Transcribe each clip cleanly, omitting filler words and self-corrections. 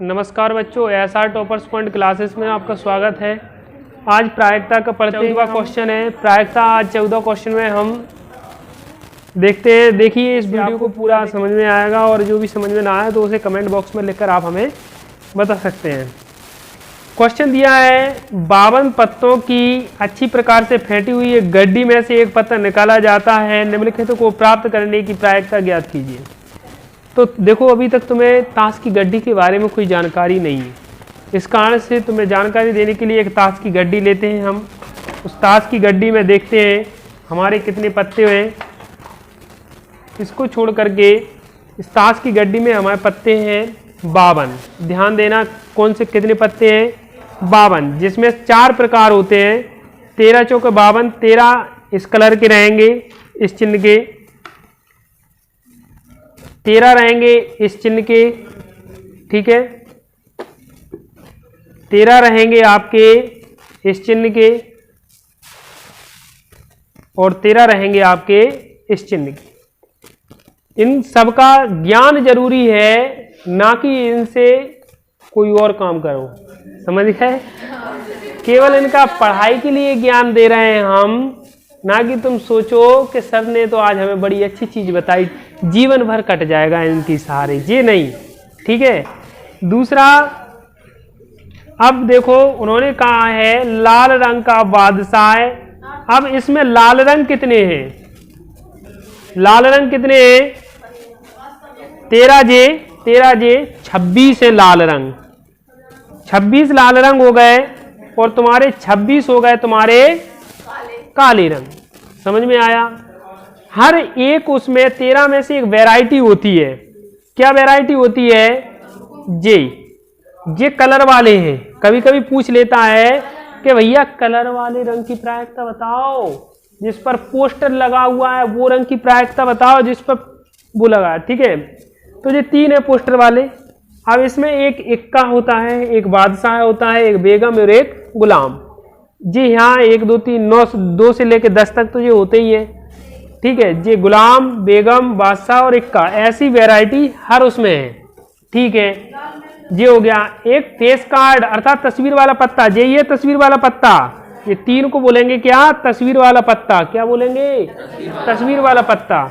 नमस्कार बच्चों, SR toppers point classes में आपका स्वागत है। आज प्रायिकता का पढ़ते हुआ क्वेश्चन है। प्रायिकता आज 14 क्वेश्चन में हम देखते हैं। देखिए, इस वीडियो को पूरा समझ में आएगा और जो भी समझ में ना आए तो उसे कमेंट बॉक्स में लिखकर आप हमें बता सकते हैं। क्वेश्चन दिया है, 52 पत्तों की अच्छी प्रकार से फेंटी हुई एक गड्डी में से एक पत्ता निकाला जाता है। निम्नलिखित को प्राप्त करने की प्रायिकता ज्ञात कीजिए। तो देखो, अभी तक तुम्हें ताश की गड्डी के बारे में कोई जानकारी नहीं है। इस कारण से तुम्हें जानकारी देने के लिए एक ताश की गड्डी लेते हैं। हम उस ताश की गड्डी में देखते हैं हमारे कितने पत्ते हैं। इसको छोड़ करके इस ताश की गड्डी में हमारे पत्ते हैं 52। ध्यान देना, कौन से कितने पत्ते हैं? 52, जिसमें 4 प्रकार होते हैं। 13 चौके 52, 13 इस कलर के रहेंगे, इस चिन्ह के, 13 रहेंगे इस चिन्ह के, ठीक है, 13 रहेंगे आपके इस चिन्ह के और 13 रहेंगे आपके इस चिन्ह के। इन सबका ज्ञान जरूरी है, ना कि इनसे कोई और काम करो। समझ गए? केवल इनका पढ़ाई के लिए ज्ञान दे रहे हैं हम, ना कि तुम सोचो कि सर ने तो आज हमें बड़ी अच्छी चीज बताई, जीवन भर कट जाएगा इनकी सहारे। ये नहीं, ठीक है। दूसरा, अब देखो उन्होंने कहा है लाल रंग का बादशाह है। अब इसमें लाल रंग कितने हैं? लाल रंग कितने हैं? 13 जे 26 है लाल रंग। 26 लाल रंग हो गए और तुम्हारे 26 हो गए तुम्हारे काले रंग। समझ में आया? हर एक उसमें 13 में से एक वैरायटी होती है। क्या वैरायटी होती है? ये कलर वाले हैं। कभी कभी पूछ लेता है कि भैया कलर वाले रंग की प्रायिकता बताओ, जिस पर पोस्टर लगा हुआ है वो रंग की प्रायिकता बताओ जिस पर वो लगा है, ठीक है। तो ये 3 है पोस्टर वाले। अब इसमें एक इक्का होता है, एक बादशाह होता है, एक बेगम और एक गुलाम। जी यहाँ 1 2 3 9 2 से लेकर 10 तक तो ये होते ही है, ठीक है। ये गुलाम, बेगम, बादशाह और इक्का, ऐसी वैरायटी हर उसमें है, ठीक है। ये हो गया। एक फेस कार्ड अर्थात तस्वीर वाला पत्ता। ये तस्वीर वाला पत्ता, ये 3 को बोलेंगे क्या? तस्वीर वाला पत्ता। क्या बोलेंगे? तस्वीर वाला पत्ता।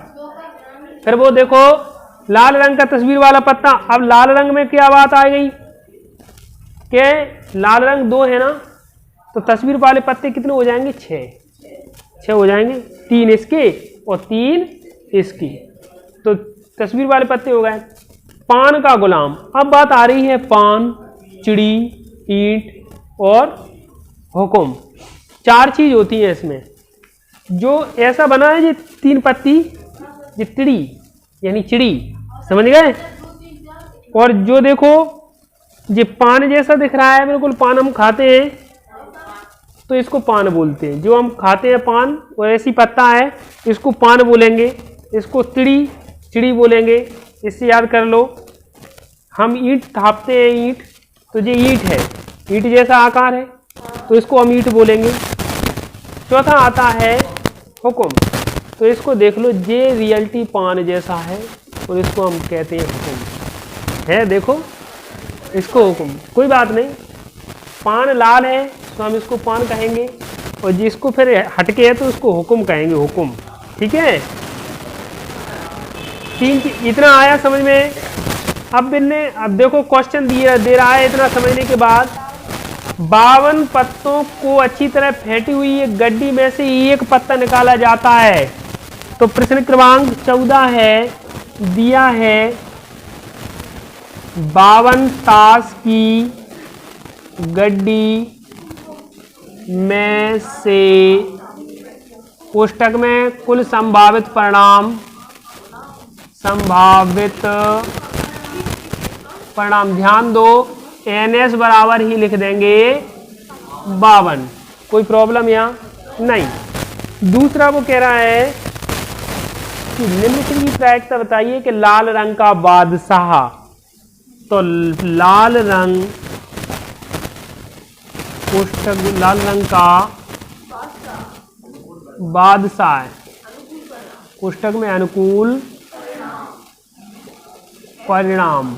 फिर वो देखो लाल रंग का तस्वीर वाला पत्ता। अब लाल रंग में क्या बात आ गई कि लाल रंग 2 है ना, तो तस्वीर वाले पत्ते कितने हो जाएंगे? 6 हो जाएंगे। 3 इसके और 3 इसकी, तो तस्वीर वाले पत्ते हो गए। पान का गुलाम। अब बात आ रही है पान, चिड़ी, ईंट और हुक्म। 4 चीज होती है इसमें। जो ऐसा बना है ये 3 पत्ती, ये तिड़ी यानी चिड़ी, समझ गए? और जो देखो ये पान जैसा दिख रहा है, बिल्कुल पान हम खाते हैं तो इसको पान बोलते हैं। जो हम खाते हैं पान, वो ऐसी पत्ता है, इसको पान बोलेंगे। इसको चिड़ी बोलेंगे। इससे याद कर लो, हम ईंट थापते हैं, ईंट, तो ये ईंट है, ईंट जैसा आकार है, तो इसको हम ईंट बोलेंगे। चौथा आता है हुक्म। तो इसको देख लो, ये रियलिटी पान जैसा है और इसको हम कहते हैं हुक्म है। देखो इसको हुक्म, कोई बात नहीं। पान लाल है तो हम इसको पान कहेंगे, और जिसको फिर हटके है तो उसको हुक्म कहेंगे, हुक्म, ठीक है। 3 इतना आया समझ में? अब देखो क्वेश्चन दे रहा है। इतना समझने के बाद 52 पत्तों को अच्छी तरह फेंटी हुई एक गड्डी में से एक पत्ता निकाला जाता है। तो प्रश्न क्रमांक 14 है, दिया है 52 ताश की गड्डी में से कोष्ठक में कुल संभावित परिणाम ध्यान दो, NS बराबर ही लिख देंगे 52। कोई प्रॉब्लम यहाँ नहीं। दूसरा वो कह रहा है कि निम्नलिखित की प्रायिकता बताइए कि लाल रंग का बादशाह। तो लाल रंग कोष्ठक, लाल रंग का बादशाह है, कोष्ठक में अनुकूल परिणाम।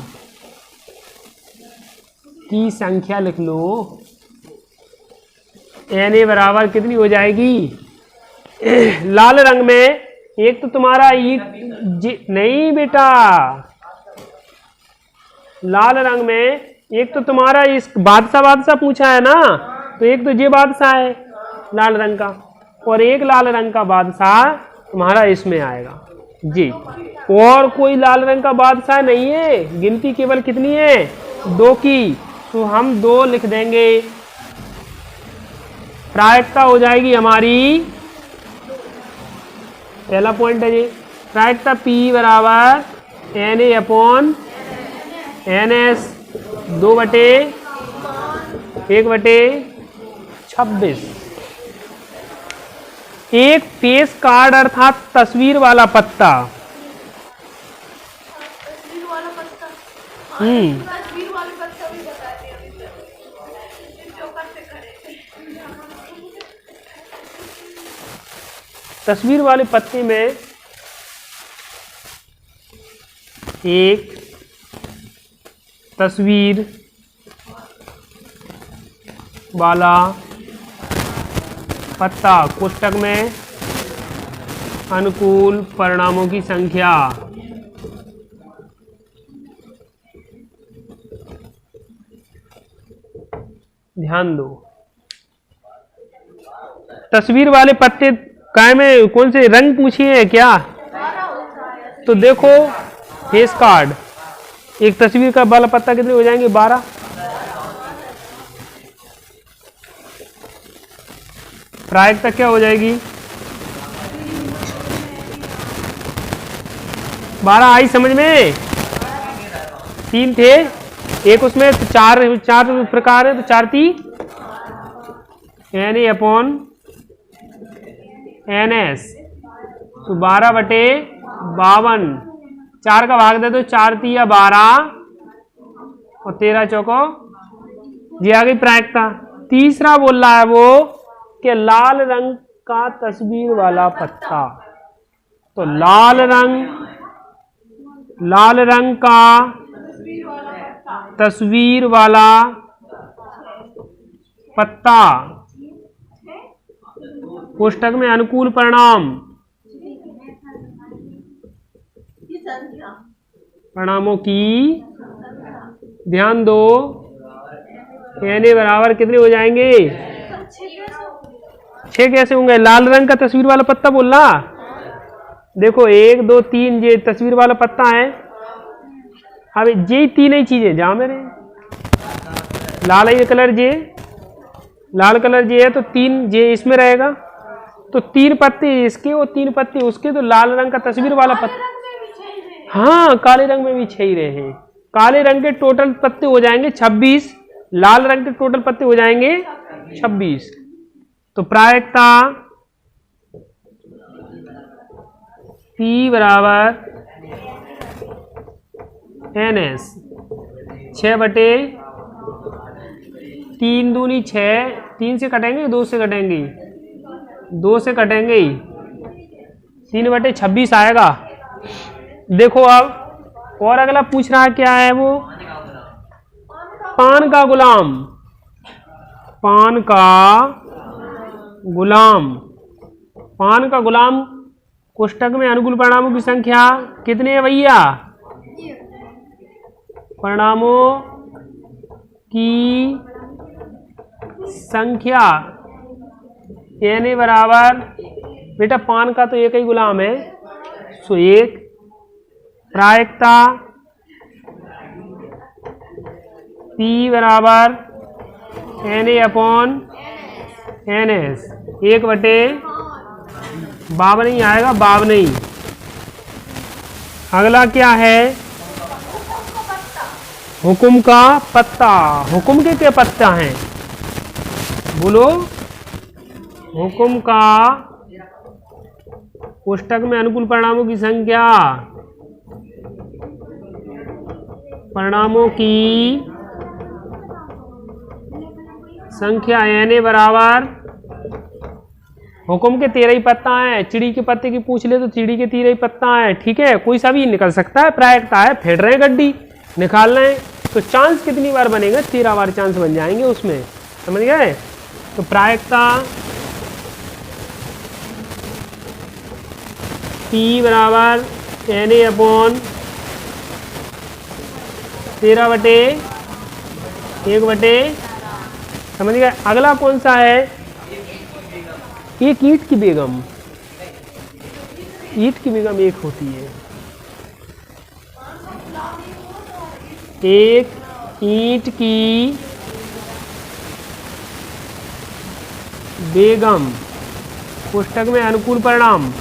की संख्या लिख लो। Na बराबर कितनी हो जाएगी? लाल रंग में एक तो तुम्हारा नहीं बेटा, लाल रंग में एक तो तुम्हारा इस बादशाह पूछा है ना, तो एक तो ये बादशाह है लाल रंग का, और एक लाल रंग का बादशाह तुम्हारा इसमें आएगा जी। और कोई लाल रंग का बादशाह नहीं है, गिनती केवल कितनी है? 2 की, तो हम 2 लिख देंगे। प्रायिकता हो जाएगी हमारी, पहला पॉइंट है जी, प्रायिकता P बराबर Na अपॉन NS 2/1/26। एक फेस कार्ड अर्थात तस्वीर वाला पत्ता। तस्वीर वाला पत्ता भी बता दिया अभी तक। जोकर से खड़े तस्वीर वाले पत्ते में एक तस्वीर वाला पत्ता, कोष्ठक में अनुकूल परिणामों की संख्या। ध्यान दो, तस्वीर वाले पत्ते काय में कौन से रंग पूछिए है क्या? तो देखो फेस कार्ड, एक तस्वीर का वाला पत्ता कितने हो जाएंगे? 12। प्रायिकता क्या हो जाएगी? 12 आई समझ में? 3 थे, एक उसमें तो 4 प्रकार है, तो 4 थी Na अपॉन NS, तो 12/52। 4 का भाग दे दो, 4 3 या 12 और 13 चौको, ये आ गई प्रायिकता। तीसरा बोल रहा है वो कि लाल रंग का तस्वीर वाला पत्ता, तो लाल रंग का तस्वीर वाला पत्ता, कोष्ठक में अनुकूल परिणाम, परिणामों की, ध्यान दो, Na बराबर कितने हो जाएंगे? 6 कैसे होंगे? लाल रंग का तस्वीर वाला पत्ता बोलना, देखो 1 2 3 ये तस्वीर वाला पत्ता है। अब ये 3 ही चीजें जहां मेरे लाल है, ये कलर ये लाल कलर ये है, तो 3 ये इसमें रहेगा, तो 3 पत्ते इसके और 3 पत्ते उसके, तो लाल रंग का तस्वीर वाला पत्ता। हाँ, काले रंग में भी 6 ही रहे। काले रंग के टोटल पत्ते हो जाएंगे 26, लाल रंग के टोटल पत्ते हो जाएंगे 26। तो प्रायिकता P बराबर NS 6/3 दूनी 6, 3 से कटेंगे 2 से कटेंगे, 2 से कटेंगे 3/26 आएगा। देखो अब और अगला पूछ रहा है क्या है वो? पान का गुलाम, पान का गुलाम, पान का गुलाम कोष्ठक में अनुकूल परिणामों की संख्या कितने है भैया? परिणामों की संख्या Na बराबर, बेटा पान का तो एक ही गुलाम है, सो 1। प्रायिकता P बराबर Na अपॉन NS 1/52 नहीं आएगा, 52 नहीं। अगला क्या है? हुकुम का पत्ता। हुकुम के क्या पत्ता हैं? बोलो। हुकुम का कोष्ठक में अनुकूल परिणामों की संख्या, परिणामों की संख्या Na बराबर, हुकुम के 13 ही पत्ता है, चिड़ी के पत्ते की पूछ ले तो चिड़ी के 13 ही पत्ता है, ठीक है, कोई सा भी निकल सकता है। प्रायिकता है, फेंट रहे हैं गड्डी, निकाल रहे हैं। तो चांस कितनी बार बनेगा? 13 बार चांस बन जाएंगे उसमें, समझ गए? तो प्रायिकता P बराबर Na अपॉन 13/1 समझ गए? अगला कौन सा है? एक ईंट की बेगम, ईंट की बेगम एक होती है, एक ईंट की बेगम पुस्तक में अनुकूल परिणाम,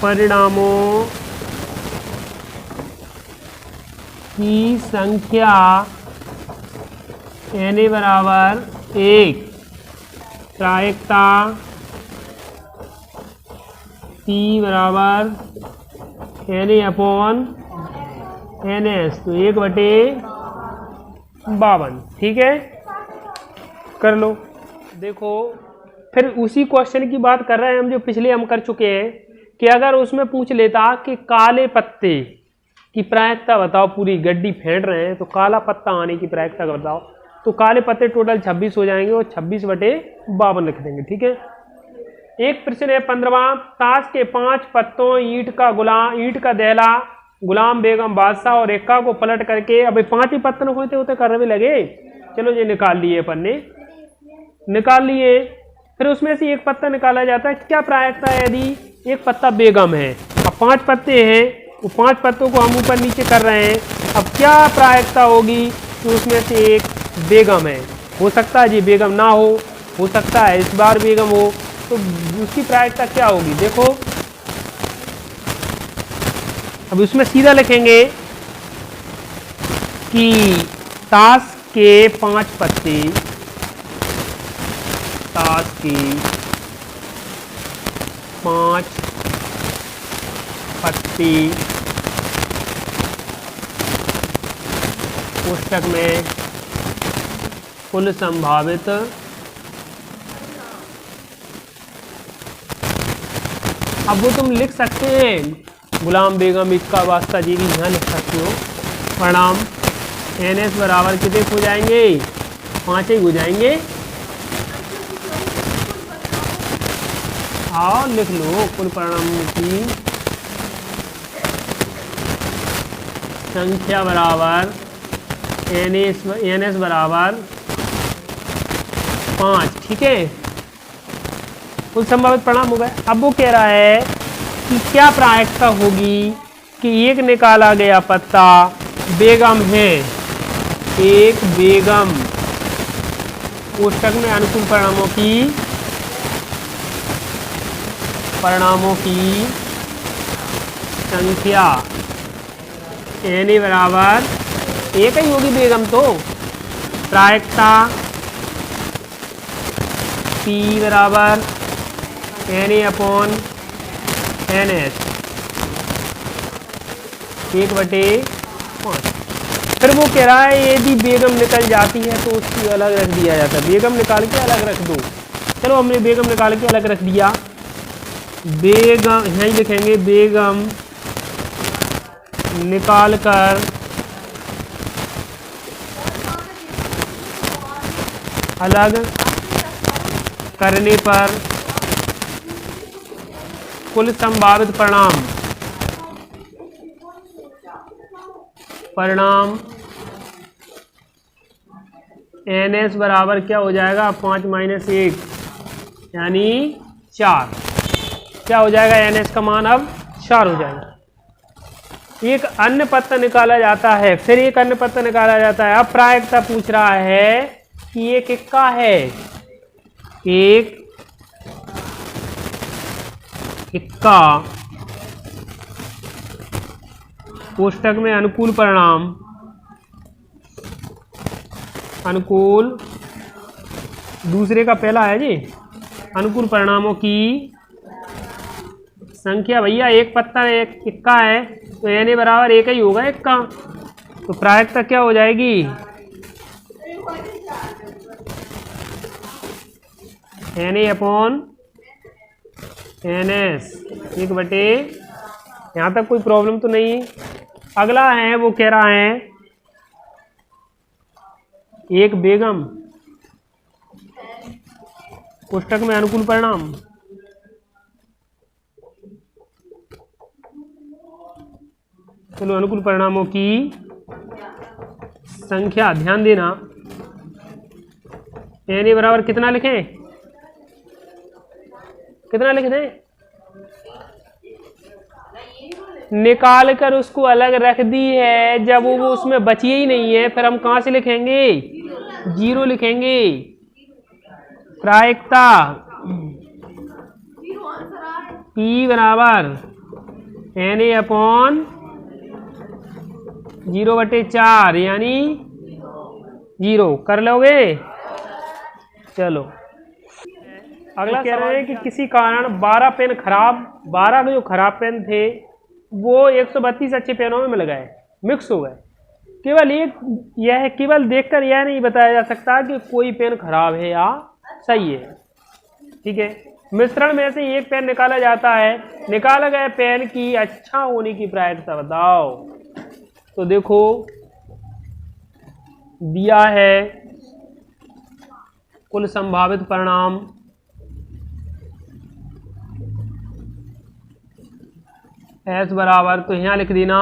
परिणामों की संख्या Na बराबर 1, प्रायिकता P बराबर Na अपॉन NS, तो 1/52। ठीक है, कर लो। देखो फिर उसी क्वेश्चन की बात कर रहे हैं हम जो पिछले हम कर चुके हैं, कि अगर उसमें पूछ लेता कि काले पत्ते की प्रायिकता बताओ, पूरी गड्डी फेंट रहे हैं तो काला पत्ता आने की प्रायिकता बताओ, तो काले पत्ते टोटल 26 हो जाएंगे और 26/52 लिख देंगे। ठीक है। एक प्रश्न है 15वां, ताश के 5 पत्तों ईंट का दहला, गुलाम बेगम बादशाह और एक्का को पलट करके, अब 5 ही पत्तन होते होते करने लगे, चलो ये निकाल लिए अपन ने, निकाल लिए। फिर उसमें से एक पत्ता निकाला जाता है, क्या प्रायिकता है यदि एक पत्ता बेगम है? अब 5 पत्ते हैं, वो 5 पत्तों को हम ऊपर नीचे कर रहे हैं, अब क्या प्रायिकता होगी कि उसमें से एक बेगम है? हो सकता है जी बेगम ना हो सकता है इस बार बेगम हो, तो उसकी प्रायिकता क्या होगी? देखो अब उसमें सीधा लिखेंगे कि ताश के 5 पत्ते, ताश के 5 पत्ते पुस्तक में कुल संभावित अब वो तुम लिख सकते हैं, गुलाम बेगम इक्का वास्ता जी भी यहाँ लिख सकते हो, परिणाम NS बराबर कितने हो जाएंगे? 5 ही हो जाएंगे। आओ लिख लो, कुल परिणामों की संख्या बराबर NS बराबर 5। ठीक है, कुल संभावित परिणाम हो गए। अब वो कह रहा है कि क्या प्रायिकता होगी कि एक निकाला गया पत्ता बेगम है, एक बेगम कोष्टक में अनुकूल परिणामों की संख्या Na बराबर 1 ही होगी बेगम, तो प्रायिकता P बराबर Na अपॉन NS 1/5। फिर वो कह रहा है यदि बेगम निकल जाती है तो उसकी अलग रख दिया जाता है, बेगम निकाल के अलग रख दो। चलो हमने बेगम निकाल के अलग रख दिया, बेगम यहीं लिखेंगे, बेगम निकाल कर अलग करने पर कुल संभावित परिणाम NS बराबर क्या हो जाएगा? 5 - 1 यानी 4। क्या हो जाएगा? NS का मान अब 4 हो जाएगा। एक अन्य पत्ता निकाला जाता है, फिर एक अन्य पत्ता निकाला जाता है। अब प्रायिकता पूछ रहा है कि एक इक्का है, एक इक्का कोष्टक में अनुकूल परिणाम, अनुकूल दूसरे का पहला है जी, अनुकूल परिणामों की संख्या, भैया एक पत्ता एक इक्का है तो Na बराबर 1 ही होगा इक्का, तो प्रायिकता क्या हो जाएगी? Na अपॉन NS 1/, यहाँ तक कोई प्रॉब्लम तो नहीं है? अगला है वो कह रहा है एक बेगम कोष्टक में अनुकूल परिणाम। चलो अनुकूल परिणामों की संख्या ध्यान देना। एन ए बराबर कितना लिखें, कितना लिख दें? निकाल कर उसको अलग रख दी है, जब वो उसमें बची ही नहीं है फिर हम कहां से लिखेंगे? 0 लिखेंगे। प्रायिकता P बराबर Na/0/4 यानी 0 कर लोगे। चलो अगला कह रहे हैं कि किसी कारण 12 पेन खराब, 12 जो खराब पेन थे वो 132 अच्छे पेनों में मिल गए, मिक्स हो गए। केवल एक यह केवल देखकर यह नहीं बताया जा सकता कि कोई पेन खराब है या सही है। ठीक है, मिश्रण में से एक पेन निकाला जाता है, निकाला गया पेन की अच्छा होने की प्रायिकता बताओ। तो देखो दिया है कुल संभावित परिणाम S बराबर, तो यहां लिख देना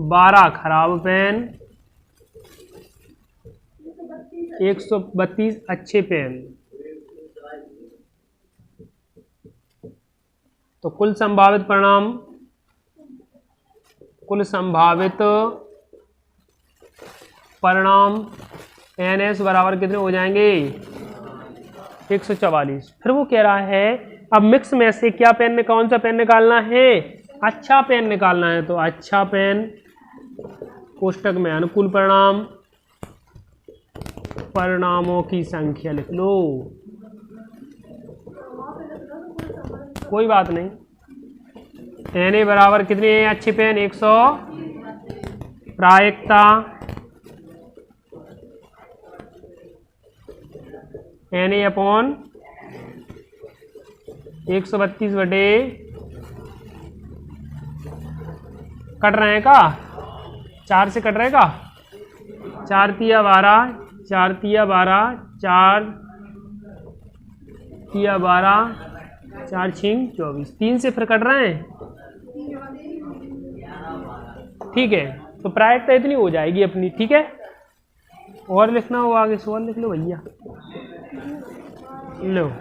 12 खराब पेन 132 अच्छे पेन। तो कुल संभावित परिणाम, कुल संभावित परिणाम NS बराबर कितने हो जाएंगे? 144। फिर वो कह रहा है अब मिक्स में से क्या पेन, कौन सा पेन निकालना है? अच्छा पेन निकालना है। तो अच्छा पेन कोष्टक में अनुकूल परिणाम, परिणामों की संख्या लिख लो, कोई बात नहीं। Na बराबर कितने अच्छे पेन? 100। प्रायिकता Na/132 कट रहे हैं का? 4 से कट रहे का? 4 तिया 12, 4 तिया 12, 4 तिया 12, 4 छिंग 24, 3 से फिर कट रहे हैं। ठीक है, तो प्रायिकता इतनी हो जाएगी अपनी। ठीक है, और लिखना हो आगे सवाल लिख लो भैया, लो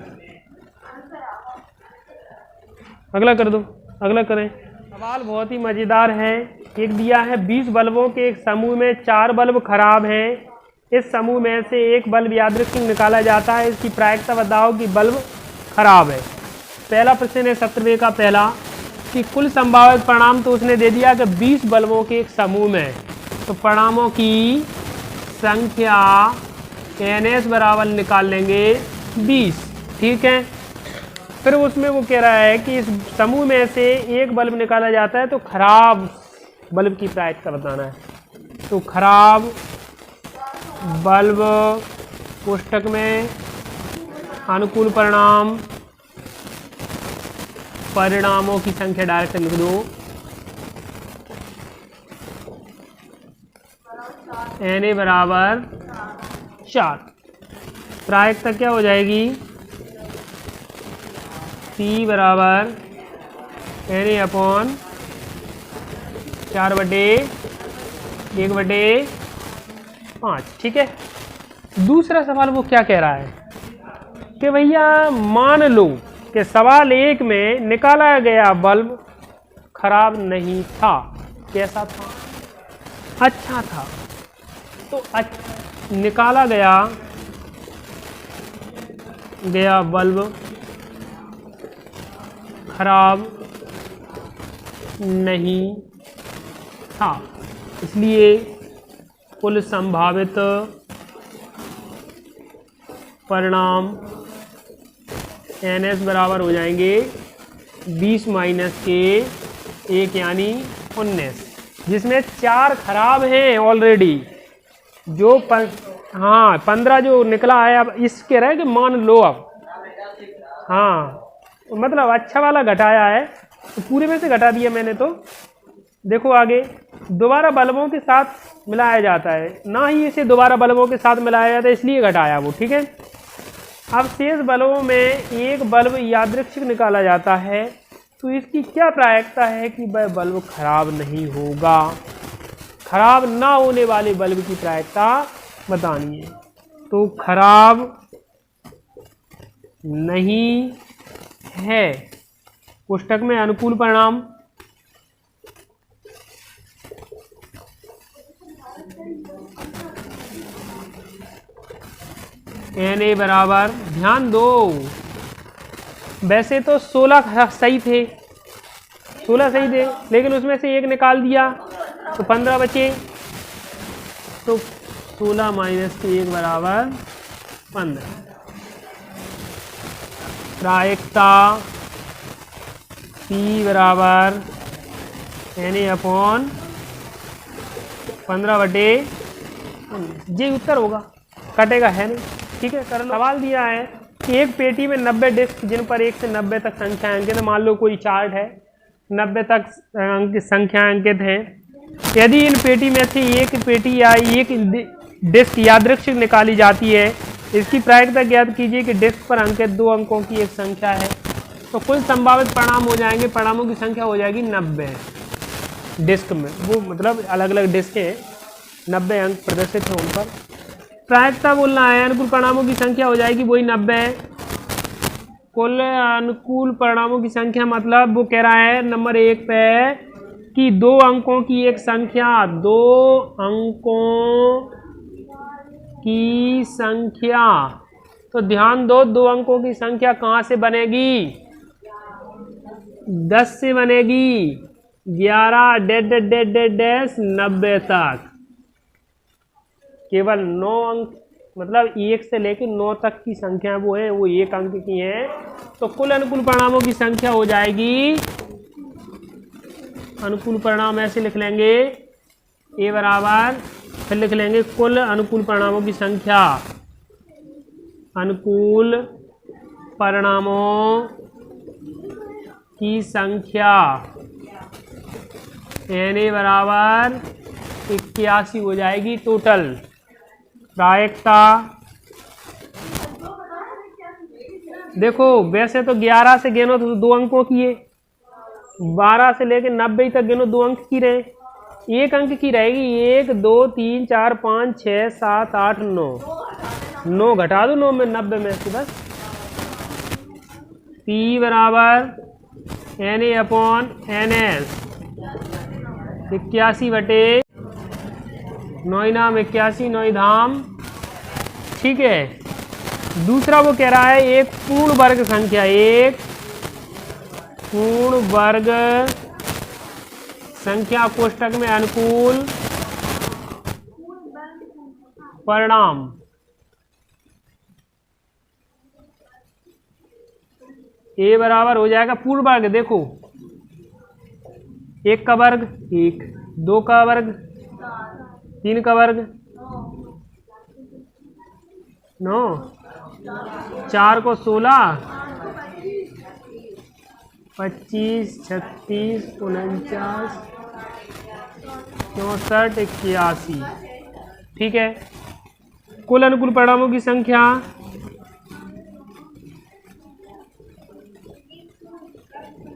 अगला कर दो, अगला करें। सवाल बहुत ही मजेदार है। एक दिया है 20 बल्बों के एक समूह में 4 बल्ब खराब हैं। इस समूह में से एक बल्ब यादृच्छिक निकाला जाता है, इसकी प्रायिकता बताओ कि बल्ब खराब है। पहला प्रश्न है 17वें का पहला कि कुल संभावित परिणाम, तो उसने दे दिया कि 20 बल्बों के एक समूह में, तो परिणामों की संख्या NS बराबर निकाल लेंगे 20। ठीक है, फिर उसमें वो कह रहा है कि इस समूह में से एक बल्ब निकाला जाता है, तो खराब बल्ब की प्रायिकता बताना है। तो खराब बल्ब कोष्टक में अनुकूल परिणाम, परिणामों की संख्या डायरेक्ट लिख दो। Na बराबर 4। प्रायिकता क्या हो जाएगी? P बराबर Na/4/1/5। ठीक है, दूसरा सवाल वो क्या कह रहा है कि भैया मान लो कि सवाल 1 में निकाला गया बल्ब खराब नहीं था, कैसा था? अच्छा था। तो निकाला गया बल्ब खराब नहीं था, इसलिए कुल संभावित परिणाम NS बराबर हो जाएंगे 20 माइनस के 1 यानी 19, जिसमें 4 खराब हैं ऑलरेडी। जो 15 जो निकला है, अब इसके रहे कि मान लो अब, हाँ मतलब अच्छा वाला घटाया है, तो पूरे में से घटा दिया मैंने। तो देखो आगे, दोबारा बल्बों के साथ मिलाया जाता है, ना ही इसे दोबारा बल्बों के साथ मिलाया जाता है, इसलिए घटाया वो, ठीक है। अब शेष बल्बों में एक बल्ब यादृच्छिक निकाला जाता है, तो इसकी क्या प्रायिकता है कि वह बल्ब खराब नहीं होगा। खराब ना होने वाले बल्ब की प्रायिकता बतानी है। तो खराब नहीं है, पुस्तक में अनुकूल परिणाम Na बराबर, ध्यान दो, वैसे तो 16 सही थे, 16 सही थे, लेकिन उसमें से एक निकाल दिया तो 15 बचे, तो 16 माइनस 1 बराबर 15। प्रायिकता P बराबर Na अपॉन 15 बटे, ये उत्तर होगा, कटेगा है नहीं, ठीक है। कर लो। सवाल दिया है कि एक पेटी में 90 डिस्क जिन पर 1 से 90 तक संख्या अंकित है, मान लो कोई चार्ट है, 90 तक संख्या अंकित है। यदि इन पेटी में से एक पेटी या एक डिस्क यादृच्छिक निकाली जाती है, इसकी प्रायिकता ज्ञात कीजिए कि डिस्क पर अंकित 2 अंकों की एक संख्या है। तो कुल संभावित परिणाम हो जाएंगे, परिणामों की संख्या हो जाएगी 90 डिस्क में, वो मतलब अलग अलग डिस्क है, 90 अंक प्रदर्शित है उन पर। प्रायिकता बोलना है, अनुकूल परिणामों की संख्या हो जाएगी वही 90। कुल अनुकूल परिणामों की संख्या मतलब वो कह रहा है नंबर 1 पे कि 2 अंकों की एक संख्या, 2 अंकों की संख्या। तो ध्यान दो, 2 अंकों की संख्या कहाँ से बनेगी, 10 से बनेगी, 11 डेड डेड डेड डैश 90 तक। केवल 9 अंक, मतलब 1 से लेकर 9 तक की संख्या वो है, वो 1 अंक की है। तो कुल अनुकूल परिणामों की संख्या हो जाएगी, अनुकूल परिणाम ऐसे लिख लेंगे, ए बराबर, फिर लिख लेंगे कुल अनुकूल परिणामों की संख्या, अनुकूल परिणामों की संख्या Na बराबर 81 हो जाएगी टोटल। प्रायिकता देखो, वैसे तो 11 से गिनो तो 2 अंकों की है, 12 से लेकर 90 तक गिनो 2 अंक की रहे, 1 अंक की रहेगी, 1 2 3 4 5 6 7 8 9, 9 घटा दो 9 में 90 में से बस। P बराबर Na अपॉन NS, 81 बटे 9 नाम 81, 9 धाम, ठीक है। दूसरा वो कह रहा है एक पूर्ण वर्ग संख्या, एक पूर्ण वर्ग संख्या कोष्टक में अनुकूल परिणाम, ए बराबर हो जाएगा पूर्ण वर्ग। देखो, 1 का वर्ग 1, 2 का वर्ग 3 का वर्ग 9, 4 को 16, 25 36 49 64 81, ठीक है। कुल अनुकूल परिणामों की संख्या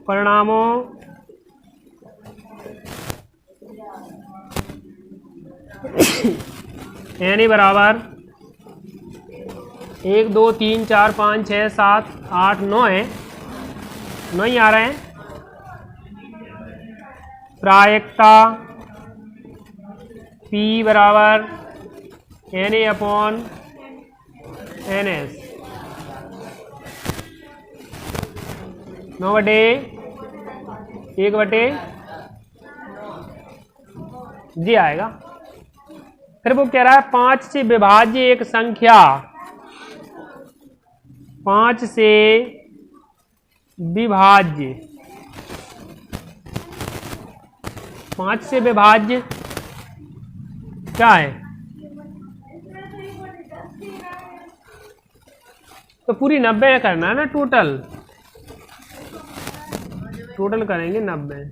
परिणामों यानी बराबर 1 2 3 4 5 6 7 8 9 है, 9 ही आ रहे हैं। प्रायिकता P बराबर Na अपॉन NS, 9 बटे 1 बटे जी आएगा। फिर वो कह रहा है 5 से विभाज्य एक संख्या, 5 से विभाज्य, 5 से विभाज्य क्या है, तो पूरी 90 करना है ना, टोटल करेंगे 90।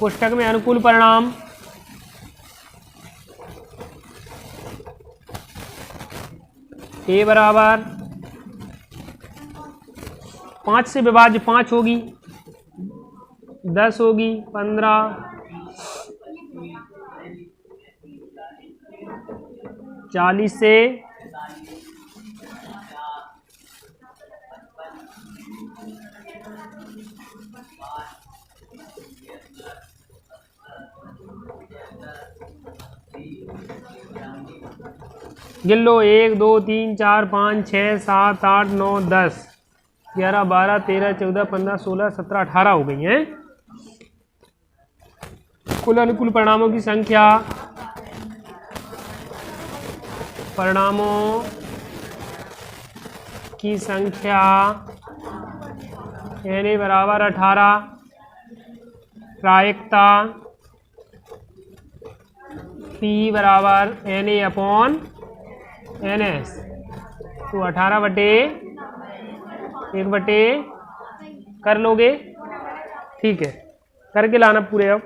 कोष्ठक में अनुकूल परिणाम ए बराबर 5 से विभाज्य 5 होगी, 10 होगी, 15, 40 से 1 2 3 4 5 6 7 8 9 10 11 12 13 14 15 16 17 18 हो गई हैं। कुल अनुकूल परिणामों की संख्या, परिणामों की संख्या n बराबर 18, प्रायिकता P बराबर Na/ns, तो 18/1 कर लोगे, ठीक है, करके लाना पूरे अब।